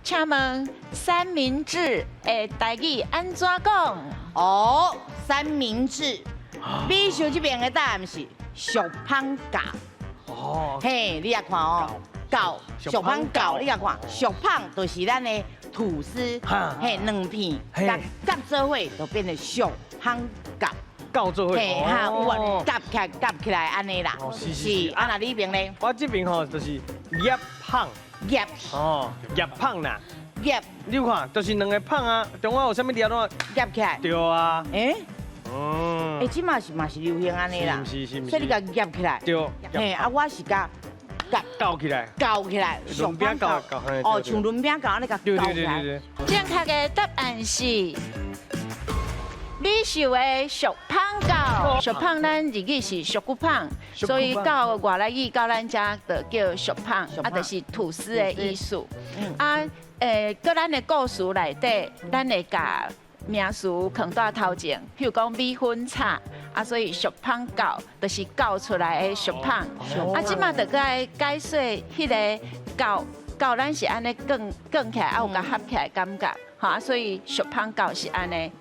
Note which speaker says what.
Speaker 1: 请问三明治的台语安怎讲？
Speaker 2: 哦，三明治，美秀这边的答案是小胖饺。
Speaker 3: 哦，
Speaker 2: 嘿，你也看哦，饺小胖饺，你也看，小胖就是咱的吐司，嘿，两片夹做伙就变成小胖饺。
Speaker 3: 到做伙。
Speaker 2: 嘿哈，有夹起来安尼啦。
Speaker 3: 哦是
Speaker 2: 啊，那里边呢？
Speaker 3: 我这边吼就是叶胖。
Speaker 2: 夹
Speaker 3: 哦，叶胖啦。
Speaker 2: 夹
Speaker 3: 你有看，就是两个胖啊，中间有啥物粒拢
Speaker 2: 夹起来。
Speaker 3: 对啊。
Speaker 2: 诶，
Speaker 3: 嗯。
Speaker 2: 这嘛是流行安尼啦。
Speaker 3: 是。
Speaker 2: 所以你甲夹起来。
Speaker 3: 对。
Speaker 2: 嘿，啊，我是甲
Speaker 3: 搞起来。
Speaker 2: 搞起来，
Speaker 3: 轮饼搞。
Speaker 2: 哦，像轮饼搞安尼甲搞起来。
Speaker 1: 正确的答案是美秀的小胖饺。小胖咱日语是小骨胖，所以到外来语到咱遮就叫小胖，啊，就是吐司的意思。啊，搁咱的故事内底，咱会甲名词放到头前，譬如讲米粉叉，啊，所以小胖饺就是搞出来的小胖。啊，即马就该解说迄个饺咱是安尼卷起来，啊有甲合起来感觉。哈，所以小胖饺是安尼。